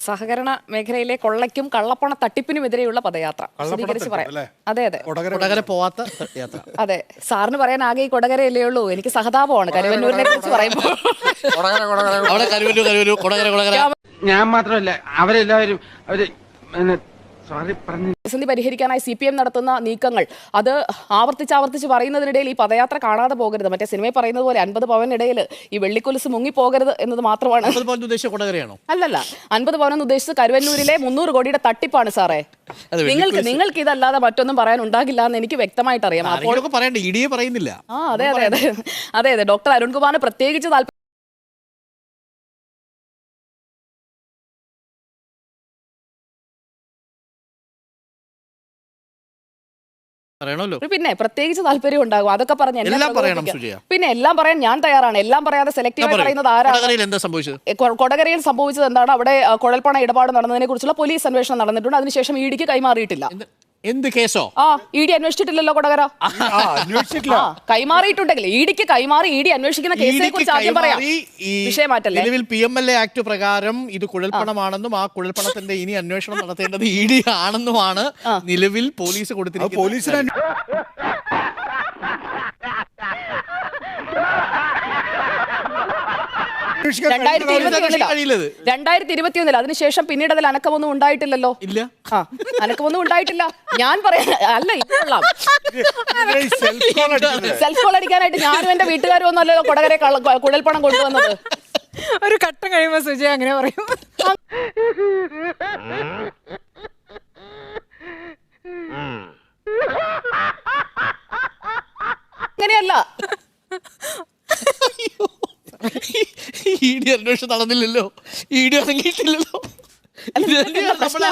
സഹകരണ മേഖലയിലെ കൊള്ളയ്ക്കും കള്ളപ്പണ തട്ടിപ്പിനുമെതിരെയുള്ള പദയാത്ര വിശദീകരിച്ച് പറയാം. അതെ അതെ, കൊടകര പോവാത്ത യാത്ര. അതെ, സാറിന് പറയാൻ ആകെ ഈ കൊടകരയല്ലേ ഉള്ളൂ. എനിക്ക് സഹതാപമാണ് കരുവന്നൂരിനെ കുറിച്ച് പറയുമ്പോൾ. ഞാൻ മാത്രമല്ല അവരെല്ലാവരും അവര് പ്രതിസന്ധി പരിഹരിക്കാനായി CPM നടത്തുന്ന നീക്കങ്ങൾ അത് ആവർത്തിച്ച് പറയുന്നതിനിടയിൽ ഈ പദയാത്ര കാണാതെ പോകരുത്. മറ്റേ സിനിമയിൽ പറയുന്നത് പോലെ 50 പവനിടയിൽ ഈ വെള്ളിക്കൊലുസ് മുങ്ങിപ്പോകരുത് എന്നത് മാത്രമാണ്. അല്ലല്ല, 50 പവൻ ഉദ്ദേശിച്ചത് കരുവന്നൂരിലെ 300 കോടിയുടെ തട്ടിപ്പാണ് സാറേ. നിങ്ങൾക്ക് ഇതല്ലാതെ മറ്റൊന്നും പറയാൻ ഉണ്ടാകില്ല എന്ന് എനിക്ക് വ്യക്തമായിട്ട് അറിയാം. പറയുന്നില്ല. അതെ അതെ അതെ അതെ അതെ ഡോക്ടർ അരുൺകുമാറിന് പ്രത്യേകിച്ച് പിന്നെ പ്രത്യേകിച്ച് താല്പര്യം ഉണ്ടാകും. അതൊക്കെ പറഞ്ഞ് പിന്നെ എല്ലാം പറയാൻ ഞാൻ തയ്യാറാണ്. എല്ലാം പറയാതെ സെലക്റ്റീവ് പറയുന്നത് ആരാണ്? കൊടകരയിൽ സംഭവിച്ചത് എന്താണ്? അവിടെ കുഴൽപ്പണ ഇടപാട് നടന്നതിനെ കുറിച്ചുള്ള പോലീസ് അന്വേഷണം നടന്നിട്ടുണ്ട്. അതിനുശേഷം ഇഡിക്ക് കൈമാറിയിട്ടില്ല. എന്ത് കേസോ? ഇഡി അന്വേഷിച്ചിട്ടില്ലല്ലോ കൊടകര. കൈമാറിയിട്ടുണ്ടെങ്കിൽ ഇഡിക്ക് കൈമാറി ഇഡി അന്വേഷിക്കുന്ന കേസിനെ കുറിച്ച് ആദ്യം പറയാം. വിഷയം മാറ്റല്ലേ. നിലവിൽ PMLA ആക്ട് പ്രകാരം ഇത് കുഴൽപ്പണമാണെന്നും ആ കുഴൽപ്പണത്തിന്റെ ഇനി അന്വേഷണം നടത്തേണ്ടത് ഇഡി ആണെന്നുമാണ് നിലവിൽ പോലീസ് കൊടുത്തിരിക്കുന്നത്. 2021 അതിനുശേഷം പിന്നീട് അതിൽ അനക്കമൊന്നും ഉണ്ടായിട്ടില്ലല്ലോ. ഇല്ല, അനക്കമൊന്നും ഉണ്ടായിട്ടില്ല. ഞാൻ പറയാം അല്ല, ഇപ്പോഴാം സെൽഫ് കോൾ അടിക്കാനായിട്ട് ഞാനും എന്റെ വീട്ടുകാരും ഒന്നും അല്ലല്ലോ കൊടകരെ കുഴൽപ്പണം കൊണ്ടുവന്നത്. ഒരു ഘട്ടം കഴിയുമ്പോ സുജയ അങ്ങനെ പറയും. അങ്ങനെയല്ല, ഇഡി അന്വേഷണം നടന്നില്ലല്ലോ, ഇഡി ഇറങ്ങിയിട്ടില്ലല്ലോ. അല്ല, നിങ്ങളുടെ പ്രശ്നം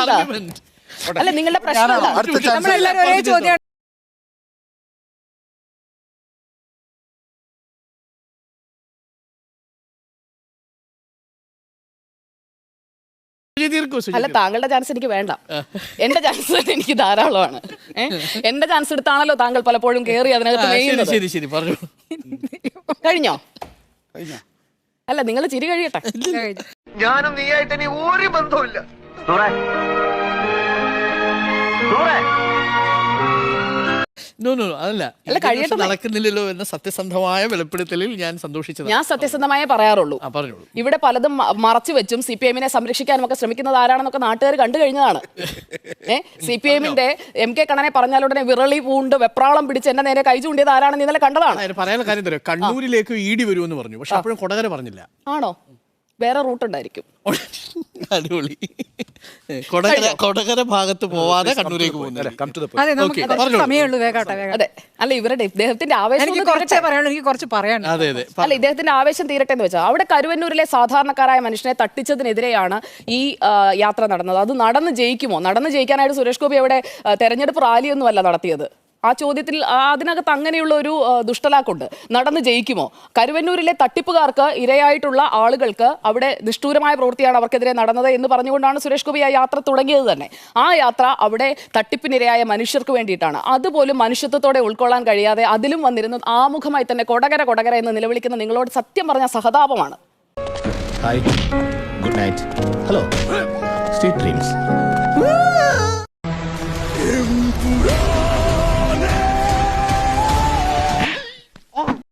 നമ്മളെല്ലാവരും ഒരേ ചോദ്യം. അല്ല, താങ്കളുടെ ചാൻസ് എനിക്ക് വേണ്ട. എന്റെ ചാൻസ് എനിക്ക് ധാരാളമാണ്. എന്റെ ചാൻസ് എടുത്താണല്ലോ താങ്കൾ പലപ്പോഴും കേറി അതിനകത്ത്. കഴിഞ്ഞോ? അല്ല, നിങ്ങൾ ചിരി കഴിയട്ടെ. ഞാനും നീയായിട്ട് ഇനി ഒരു ബന്ധവുമില്ല. അതല്ല, നടക്കുന്നില്ലല്ലോ എന്ന സത്യസന്ധമായ വെളിപ്പെടുത്തലിൽ ഞാൻ സന്തോഷിച്ചത്. ഞാൻ സത്യസന്ധമായേ പറയാറുള്ളൂ. ഇവിടെ പലതും മറച്ചു വെച്ചും CPM-നെ സംരക്ഷിക്കാനും ഒക്കെ ശ്രമിക്കുന്നത് ആരാണെന്നൊക്കെ നാട്ടുകാർ കണ്ടു കഴിഞ്ഞതാണ്. CPM-ന്റെ MK കണ്ണനെ പറഞ്ഞാലുടനെ വിറളി പൂണ്ട് വെപ്രാളം പിടിച്ച് എന്റെ നേരെ കൈ ചൂണ്ടിയത് ആരാണെന്ന് ഇന്നലെ കണ്ടതാണ്. പറയാനുള്ള കാര്യം തരാം. കണ്ണൂരിലേക്ക് ഇഡി വരുമെന്ന് പറഞ്ഞു, പക്ഷെ അപ്പോഴും കൊടകര പറഞ്ഞില്ല. ആണോ? വേറെ റൂട്ട് ഉണ്ടായിരിക്കും. അടിപൊളി. കൊടകര ഭാഗത്ത് പോവാതെ കണ്ണൂരേക്ക് പോകുന്നത്. അതെ, അല്ല, ഇവരുടെ ഇദ്ദേഹത്തിന്റെ ആവേശം അല്ല, ഇദ്ദേഹത്തിന്റെ ആവേശം തീരട്ടെ എന്ന് വെച്ചാൽ അവിടെ കരുവന്നൂരിലെ സാധാരണക്കാരായ മനുഷ്യനെ തട്ടിച്ചതിനെതിരെയാണ് ഈ യാത്ര നടന്നത്. അത് നടന്ന് ജയിക്കുമോ? നടന്ന് ജയിക്കാനായിട്ട് സുരേഷ് ഗോപി അവിടെ തെരഞ്ഞെടുപ്പ് റാലിയൊന്നും അല്ല നടത്തിയത്. ആ ചോദ്യത്തിൽ അതിനകത്ത് അങ്ങനെയുള്ള ഒരു ദുഷ്ടലാക്കുണ്ട്. നടന്ന് ജയിക്കുമോ? കരുവന്നൂരിലെ തട്ടിപ്പുകാർക്ക് ഇരയായിട്ടുള്ള ആളുകൾക്ക് അവിടെ നിഷ്ഠൂരമായ പ്രവൃത്തിയാണ് അവർക്കെതിരെ നടന്നത് എന്ന് പറഞ്ഞുകൊണ്ടാണ് സുരേഷ് ഗോപി ആ യാത്ര തുടങ്ങിയത് തന്നെ. ആ യാത്ര അവിടെ തട്ടിപ്പിനിരയായ മനുഷ്യർക്ക് വേണ്ടിയിട്ടാണ്. അതുപോലും മനുഷ്യത്വത്തോടെ ഉൾക്കൊള്ളാൻ കഴിയാതെ അതിലും വന്നിരുന്നത് ആമുഖമായി തന്നെ കൊടകര എന്ന് നിലവിളിക്കുന്ന നിങ്ങളോട് സത്യം പറഞ്ഞ സഹതാപമാണ്. Hi, good night. Hello, sweet dreams.